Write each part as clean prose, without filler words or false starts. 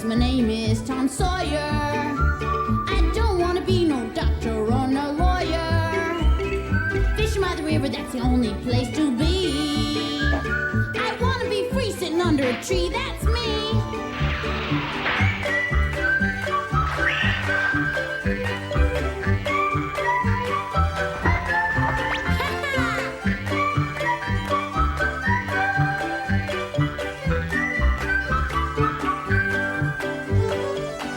my name is Tom Sawyer. I don't want to be no doctor or no lawyer. Fishing by the river, that's the only place to be. I want to be free sitting under a tree, that's me.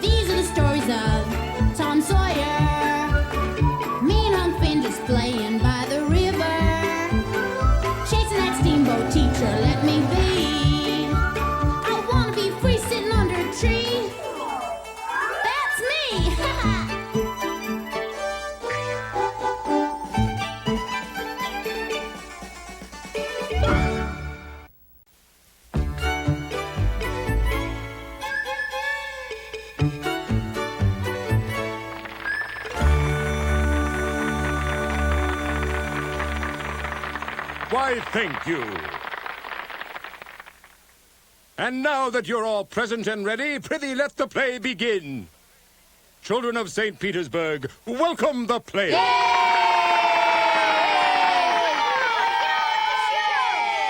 These are the stories of Tom Sawyer. Me and Unc Finn just playing by the river. Chasing that steamboat teacher, let me be. I want to be free sitting under a tree. That's me! Why, thank you. And now that you're all present and ready, prithee let the play begin. Children of St. Petersburg, welcome the play.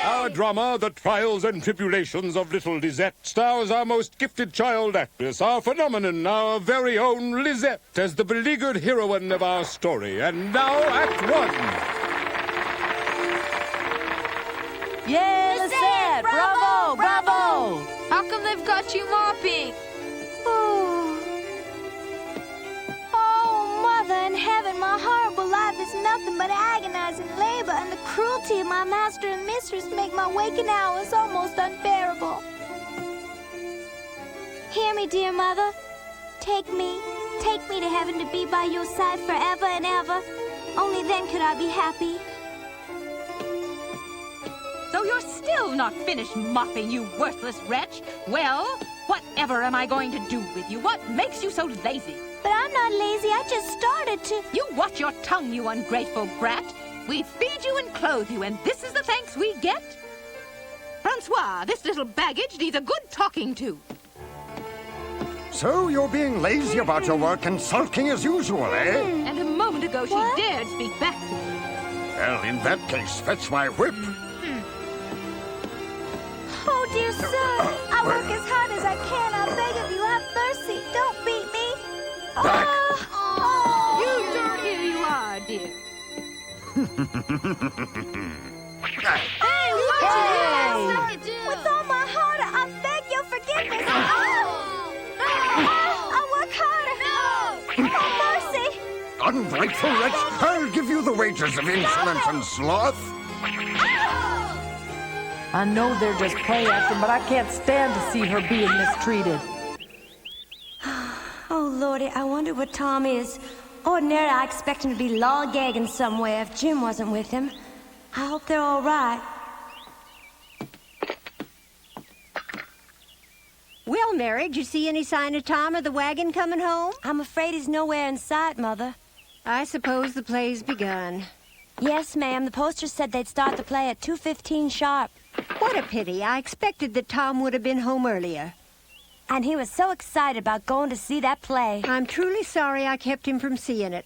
Our drama, The Trials and Tribulations of Little Lisette, stars our most gifted child actress, our phenomenon, our very own Lisette, as the beleaguered heroine of our story. And now, Act One. Yay, Lisette! Bravo! Bravo! How come they've got you mopping? Oh, Mother in heaven, my horrible life is nothing but agonizing labor, and the cruelty of my master and mistress make my waking hours almost unbearable. Hear me, dear Mother. Take me to heaven to be by your side forever and ever. Only then could I be happy. So you're still not finished mopping, you worthless wretch? Well, whatever am I going to do with you? What makes you so lazy? But I'm not lazy, I just started to... You watch your tongue, you ungrateful brat. We feed you and clothe you, and this is the thanks we get? Francois, this little baggage needs a good talking to. So you're being lazy about your work and sulking as usual, eh? And a moment ago she What? dared speak back to me. Well, in that case, fetch my whip. Oh, dear sir, I work as hard as I can. I beg of you, have mercy. Don't beat me. Back. You sure here you are, dear. Hey, watch it! With all my heart, I beg your forgiveness. I'll work harder. Oh, mercy. Ungrateful wretch, I'll give you the wages of insolence and sloth. I know they're just play acting, but I can't stand to see her being mistreated. Oh, Lordy, I wonder what Tom is. Ordinarily, I expect him to be lollygagging somewhere if Jim wasn't with him. I hope they're all right. Well, Mary, did you see any sign of Tom or the wagon coming home? I'm afraid he's nowhere in sight, Mother. I suppose the play's begun. Yes, ma'am. The poster said they'd start the play at 2:15 sharp. What a pity. I expected that Tom would have been home earlier. And he was so excited about going to see that play. I'm truly sorry I kept him from seeing it.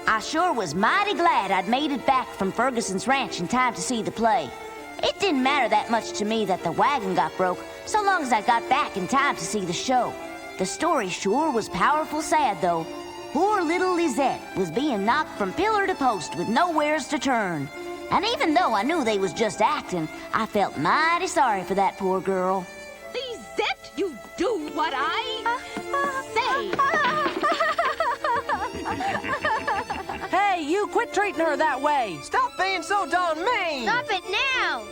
I sure was mighty glad I'd made it back from Ferguson's ranch in time to see the play. It didn't matter that much to me that the wagon got broke, so long as I got back in time to see the show. The story sure was powerful sad, though. Poor little Lisette was being knocked from pillar to post with nowheres to turn. And even though I knew they was just acting, I felt mighty sorry for that poor girl. Lisette, you do what I say. Hey, you quit treating her that way. Stop being so darn mean! Stop it now!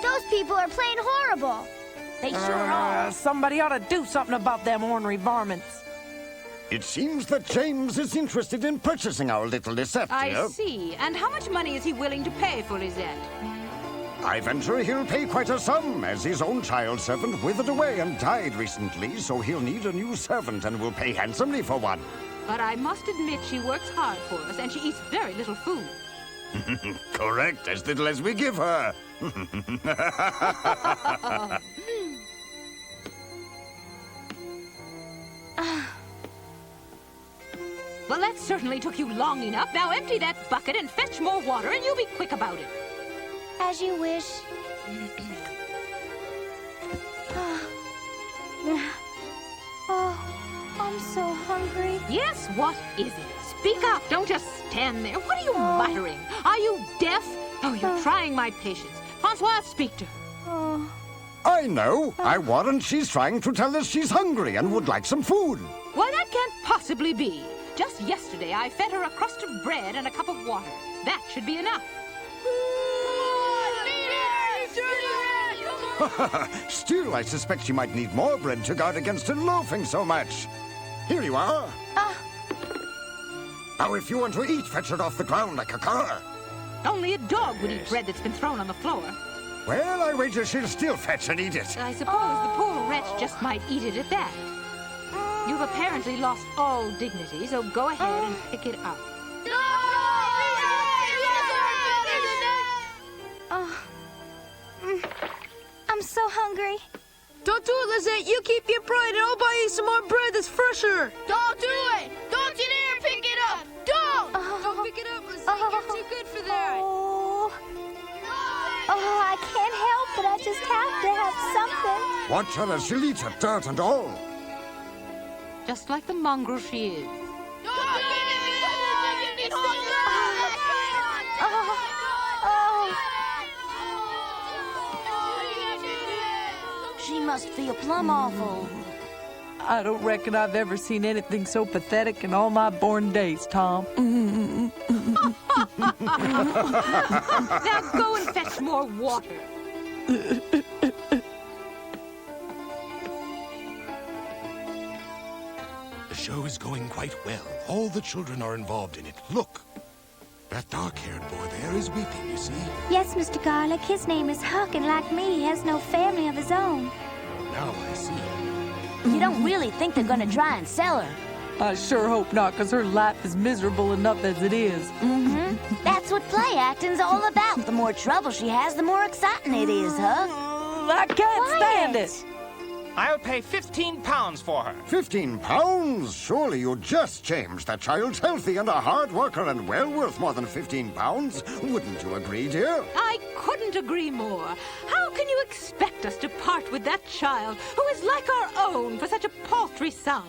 Those people are playing horrible. They sure are. Somebody ought to do something about them ornery varmints. It seems that James is interested in purchasing our little Lisette, dear. I see. And how much money is he willing to pay for Lisette? I venture he'll pay quite a sum, as his own child servant withered away and died recently, so he'll need a new servant and will pay handsomely for one. But I must admit she works hard for us, and she eats very little food. Correct, as little as we give her. Well, that certainly took you long enough. Now empty that bucket and fetch more water, and you'll be quick about it. As you wish. Oh, I'm so hungry. Yes, what is it? Speak up. Don't just stand there. What are you muttering? Are you deaf? Oh, you're trying my patience. Francois, speak to her. Oh. I know. I warrant she's trying to tell us she's hungry and would like some food. Why, that can't possibly be. Just yesterday, I fed her a crust of bread and a cup of water. That should be enough. Still, I suspect she might need more bread to guard against her loafing so much. Here you are. Now, if you want to eat, fetch it off the ground like a car. Only a dog would eat bread that's been thrown on the floor. Well, I wager she'll still fetch and eat it. I suppose the poor wretch just might eat it at that. You've apparently lost all dignity, so go ahead and pick it up. I'm so hungry. Don't do it, Lizette. You keep your pride, and I'll buy you some more bread that's fresher. Don't do it! Don't you dare pick it up! Don't! Don't pick it up, Lizette. You're too good for that. Oh, I can't help it. I just have to have something. Watch her as she'll eat her, dirt and all. Just like the mongrel she is. She must feel plumb awful. I don't reckon I've ever seen anything so pathetic in all my born days, Tom. Now go and fetch more water. The show is going quite well. All the children are involved in it. Look, that dark-haired boy there is weeping, you see? Yes, Mr. Garlic. His name is Huck, and like me, he has no family of his own. Now I see. You don't really think they're gonna try and sell her? I sure hope not, because her life is miserable enough as it is. Mm-hmm. That's what play acting's all about. The more trouble she has, the more exciting it is, Huck. I can't stand it. I'll pay 15 pounds for her. 15 pounds? Surely you just changed. That child's healthy and a hard worker and well worth more than 15 pounds. Wouldn't you agree, dear? I couldn't agree more. How can you expect us to part with that child who is like our own for such a paltry sum?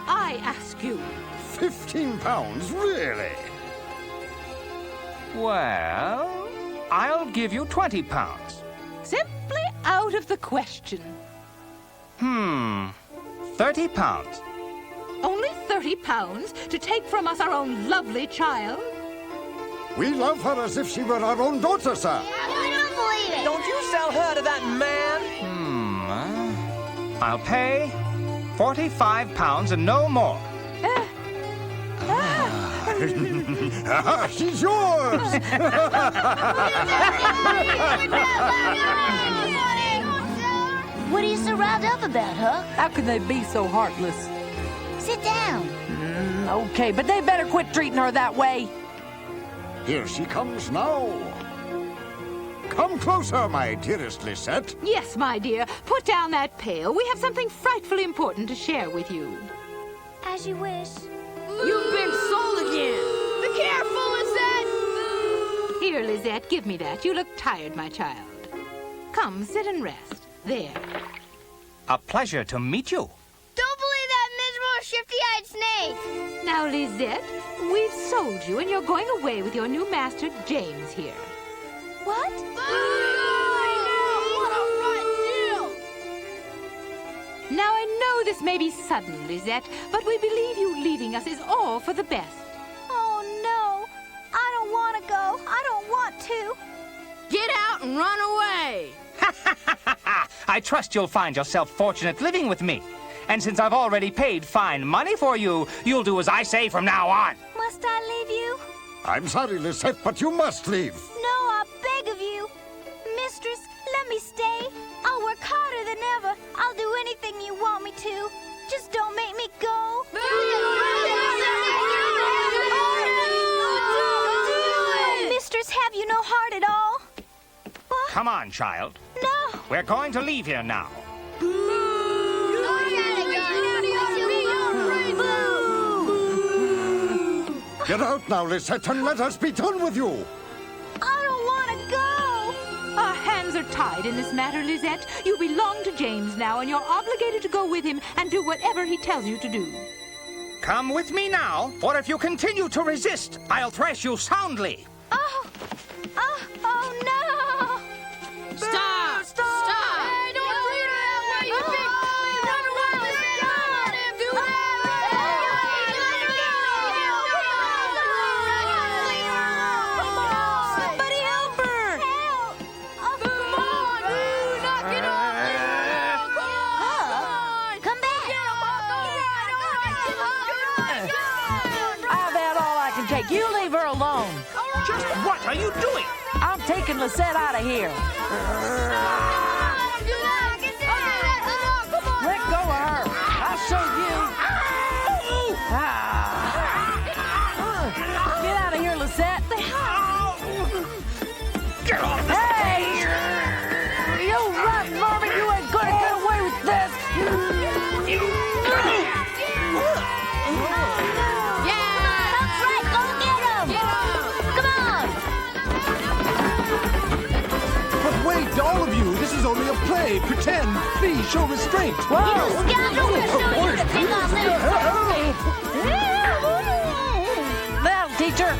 I ask you. 15 pounds, really? Well, I'll give you 20 pounds. Simply out of the question. 30 pounds. Only 30 pounds to take from us our own lovely child? We love her as if she were our own daughter, sir. I don't believe it. Don't you sell her to that man? I'll pay 45 pounds and no more. She's yours! What are you so riled up about, Huck? How can they be so heartless? Sit down. Okay, but they better quit treating her that way. Here she comes now. Come closer, my dearest Lisette. Yes, my dear. Put down that pail. We have something frightfully important to share with you. As you wish. You've been sold again. Be careful, Lizette! Here, Lizette, give me that. You look tired, my child. Come, sit and rest. There. A pleasure to meet you. Don't believe that miserable shifty-eyed snake! Now, Lizette, we've sold you, and you're going away with your new master, James, here. What? What a rotten deal! Now, I know this may be sudden, Lizette, but we believe you leaving us is all for the best. Oh, no. I don't want to go. I don't want to. Get out and run away! I trust you'll find yourself fortunate living with me. And since I've already paid fine money for you, you'll do as I say from now on. Must I leave you? I'm sorry, Lisette, but you must leave. No, I beg of you. Mistress, let me stay. I'll work harder than ever. I'll do anything you want me to. Just don't make me go. Mistress, Come on, child. No. We're going to leave here now. Get out now, Lisette, and let us be done with you. I don't want to go. Our hands are tied in this matter, Lisette. You belong to James now, and you're obligated to go with him and do whatever he tells you to do. Come with me now, or if you continue to resist, I'll thrash you soundly. Oh no! Stop! Stop! Hey, don't treat her that way, you big... Run away, Lisette! Let him do that! Somebody help her! Help! Oh, Come on! Knock it off! Come back! I've had all I can take. You leave her alone. Just what are you doing? I'm taking Lisette out of here. Let go of her. I'll show you. Get out of here, Lisette. Get off the Hey! You rotten varmint! You ain't gonna get away with this! That's right, go get him! Come on! But wait, all of you, this is only a play. Pretend. Please show restraint. You scoundrel! We'll show you the big on little That'll teach her.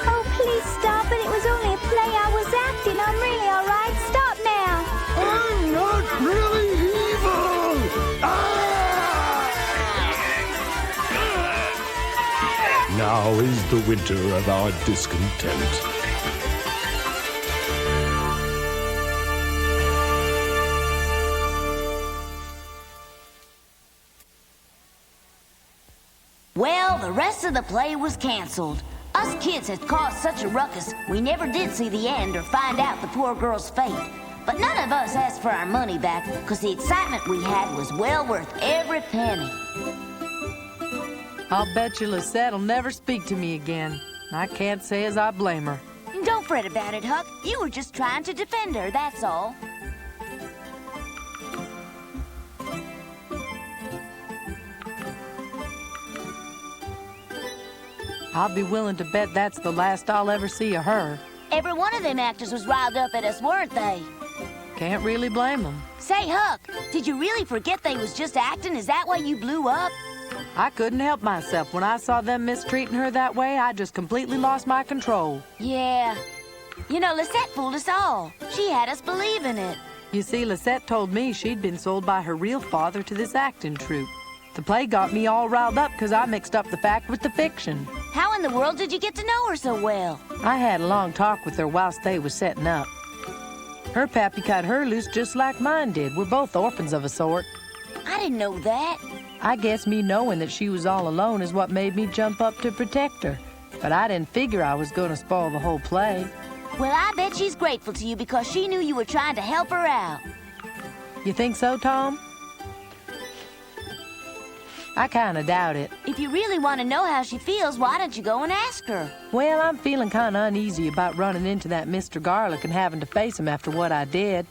Oh, please stop it. It was only a play I was acting. I'm really all right. Stop now. I'm not really evil. Now is the winter of our discontent. Well, the rest of the play was canceled. Us kids had caused such a ruckus, we never did see the end or find out the poor girl's fate. But none of us asked for our money back, because the excitement we had was well worth every penny. I'll bet you Lisette'll never speak to me again. I can't say as I blame her. Don't fret about it, Huck. You were just trying to defend her, that's all. I'll be willing to bet that's the last I'll ever see of her. Every one of them actors was riled up at us, weren't they? Can't really blame them. Say, Huck, did you really forget they was just acting? Is that why you blew up? I couldn't help myself. When I saw them mistreating her that way, I just completely lost my control. Yeah. You know, Lisette fooled us all. She had us believing it. You see, Lisette told me she'd been sold by her real father to this acting troupe. The play got me all riled up because I mixed up the fact with the fiction. How in the world did you get to know her so well? I had a long talk with her whilst they was setting up. Her pappy cut her loose just like mine did. We're both orphans of a sort. I didn't know that. I guess me knowing that she was all alone is what made me jump up to protect her. But I didn't figure I was going to spoil the whole play. Well, I bet she's grateful to you because she knew you were trying to help her out. You think so, Tom? I kind of doubt it. If you really want to know how she feels, why don't you go and ask her? Well, I'm feeling kind of uneasy about running into that Mr. Garlic and having to face him after what I did.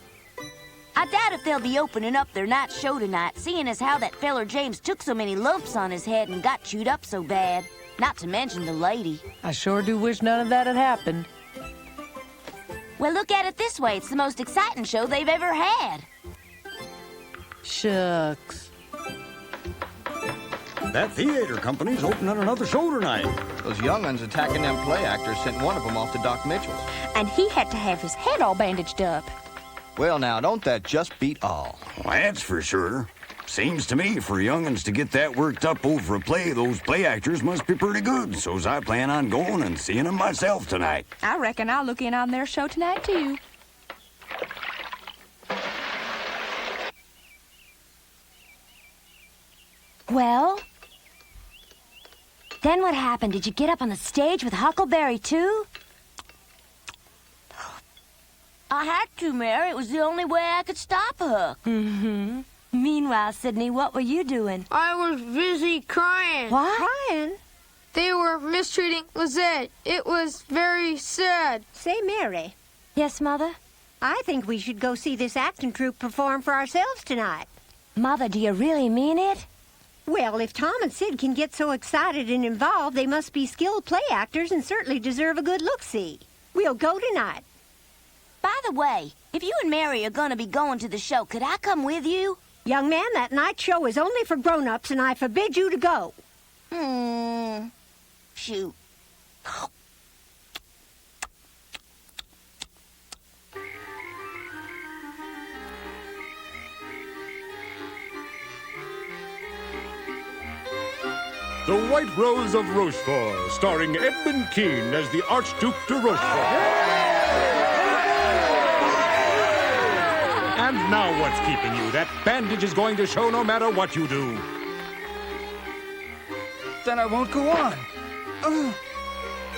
I doubt if they'll be opening up their night show tonight, seeing as how that feller James took so many lumps on his head and got chewed up so bad. Not to mention the lady. I sure do wish none of that had happened. Well, look at it this way. It's the most exciting show they've ever had. Shucks. That theater company's opening another show tonight. Those young'uns attacking them play actors sent one of them off to Doc Mitchell's. And he had to have his head all bandaged up. Well, now, don't that just beat all? Well, that's for sure. Seems to me for young'uns to get that worked up over a play, those play actors must be pretty good. So's I plan on going and seeing them myself tonight. I reckon I'll look in on their show tonight, too. Well? Then what happened? Did you get up on the stage with Huckleberry, too? I had to, Mary. It was the only way I could stop her. Mm-hmm. Meanwhile, Sydney, what were you doing? I was busy crying. What? Crying? They were mistreating Lisette. It was very sad. Say, Mary, Yes, Mother? I think we should go see this acting troupe perform for ourselves tonight. Mother, do you really mean it? Well, if Tom and Sid can get so excited and involved, they must be skilled play actors and certainly deserve a good look-see. We'll go tonight. By the way, if you and Mary are gonna be going to the show, could I come with you? Young man, that night show is only for grown-ups, and I forbid you to go. Shoot. The White Rose of Rochefort, starring Edmund Kean as the Archduke de Rochefort. And now what's keeping you? That bandage is going to show no matter what you do. Then I won't go on.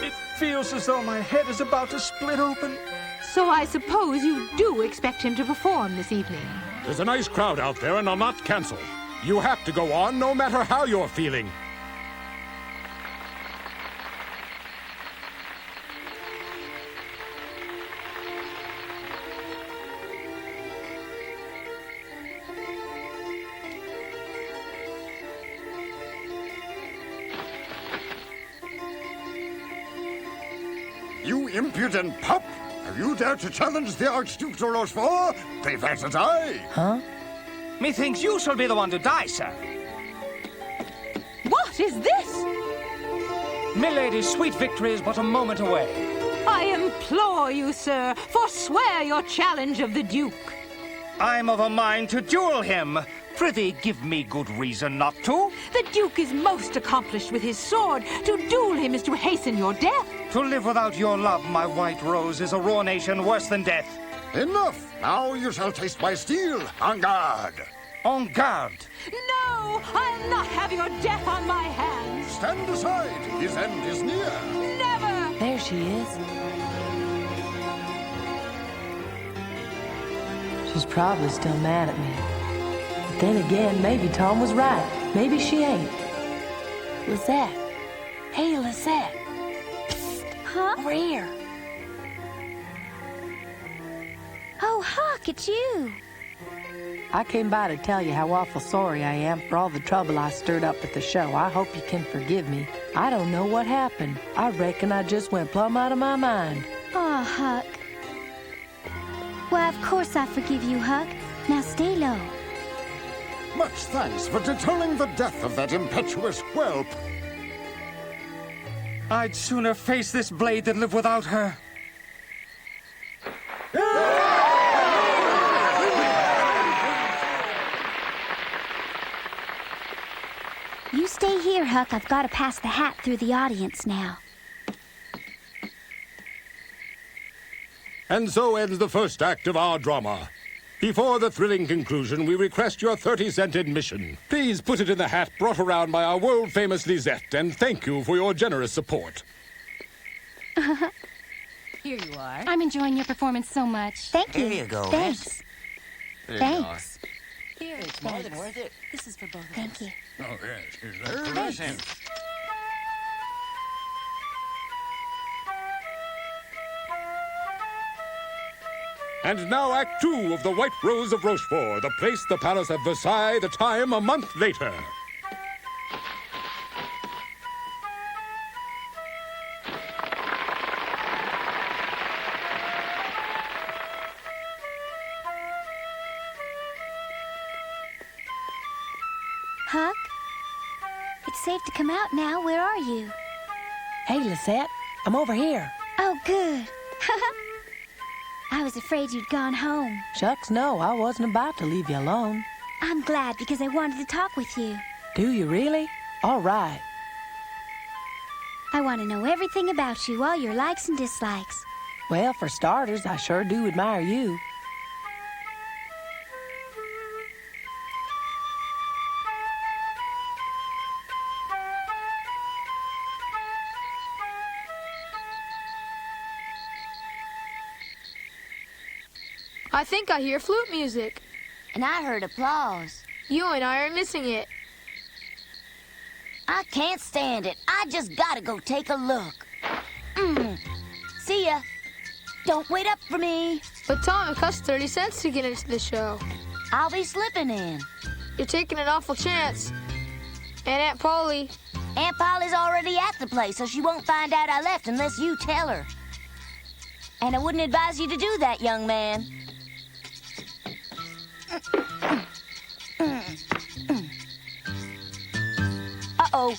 It feels as though my head is about to split open. So I suppose you do expect him to perform this evening. There's a nice crowd out there, and I'll not cancel. You have to go on no matter how you're feeling. You impudent pup! Have you dared to challenge the Archduke de Rochefort? Prepare to die! Huh? Methinks you shall be the one to die, sir. What is this? Milady's sweet victory is but a moment away. I implore you, sir, forswear your challenge of the Duke. I'm of a mind to duel him. Prithee, give me good reason not to. The Duke is most accomplished with his sword. To duel him is to hasten your death. To live without your love, my white rose, is a ruination worse than death. Enough! Now you shall taste my steel. En garde! En garde! No! I'll not have your death on my hands! Stand aside! His end is near! Never! There she is. She's probably still mad at me. But then again, maybe Tom was right. Maybe she ain't. Lizette. Hey, Lizette. Huh? Over here. Oh, Huck, it's you. I came by to tell you how awful sorry I am for all the trouble I stirred up at the show. I hope you can forgive me. I don't know what happened. I reckon I just went plumb out of my mind. Oh, Huck. Well, of course I forgive you, Huck. Now stay low. Much thanks for deterring the death of that impetuous whelp. I'd sooner face this blade than live without her. You stay here, Huck. I've got to pass the hat through the audience now. And so ends the first act of our drama. Before the thrilling conclusion, we request your 30-cent admission. Please put it in the hat brought around by our world-famous Lisette, and thank you for your generous support. Here you are. I'm enjoying your performance so much. Thank you. Here you go. Thanks. There you Thanks. Here, it's more than worth it. This is for both of us. Thank you. Oh, yes. Thanks. And now Act 2 of The White Rose of Rochefort. The place, the palace at Versailles, the time a month later. Huck? It's safe to come out now. Where are you? Hey, Lisette, I'm over here. Oh, good. I was afraid you'd gone home. Shucks, no, I wasn't about to leave you alone. I'm glad because I wanted to talk with you. Do you really? All right. I want to know everything about you, all your likes and dislikes. Well, for starters, I sure do admire you. I think I hear flute music. And I heard applause. You and I are missing it. I can't stand it. I just gotta go take a look. See ya. Don't wait up for me. But Tom, it costs 30 cents to get into the show. I'll be slipping in. You're taking an awful chance. And Aunt Polly. Aunt Polly's already at the place, so she won't find out I left unless you tell her. And I wouldn't advise you to do that, young man. Uh-oh.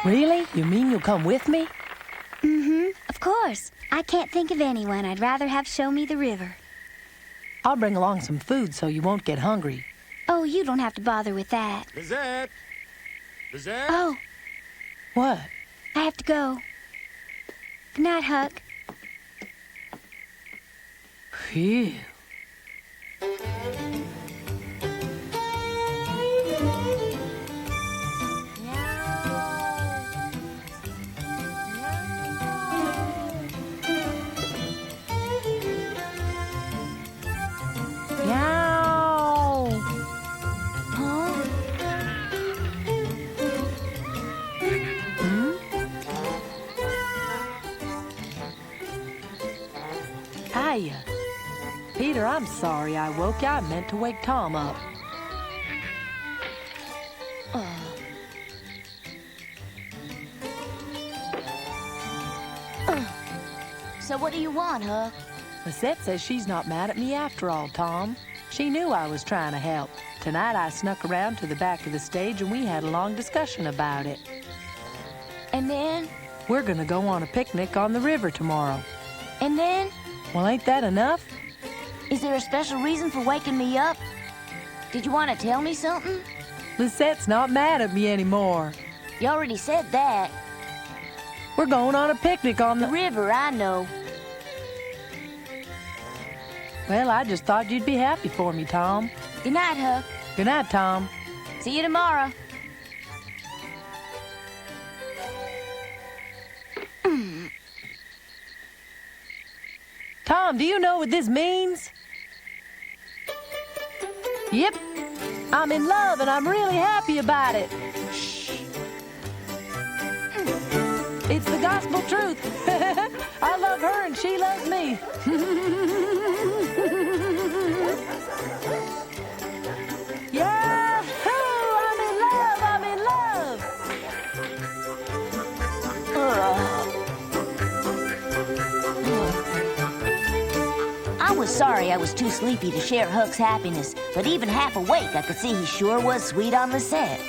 Really? You mean you'll come with me? Of course. I can't think of anyone I'd rather have show me the river. I'll bring along some food so you won't get hungry. Oh, you don't have to bother with that. Lizette! Lizette! Oh, What? I have to go. Good night, Huck. Phew. Meow. Huh? Hiya. Peter, I'm sorry I woke you. I meant to wake Tom up. So what do you want, Huck? Lisette says she's not mad at me after all, Tom. She knew I was trying to help. Tonight I snuck around to the back of the stage and we had a long discussion about it. And then? We're gonna go on a picnic on the river tomorrow. And then? Well, ain't that enough? Is there a special reason for waking me up? Did you want to tell me something? Lisette's not mad at me anymore. You already said that. We're going on a picnic on The the... river, I know. Well, I just thought you'd be happy for me, Tom. Good night, Huck. Good night, Tom. See you tomorrow. Tom, do you know what this means? Yep. I'm in love and I'm really happy about it. Shh. It's the gospel truth. I love her and she loves me. Yahoo! I'm in love! I'm in love! I was sorry I was too sleepy to share Huck's happiness, but even half awake, I could see he sure was sweet on the set.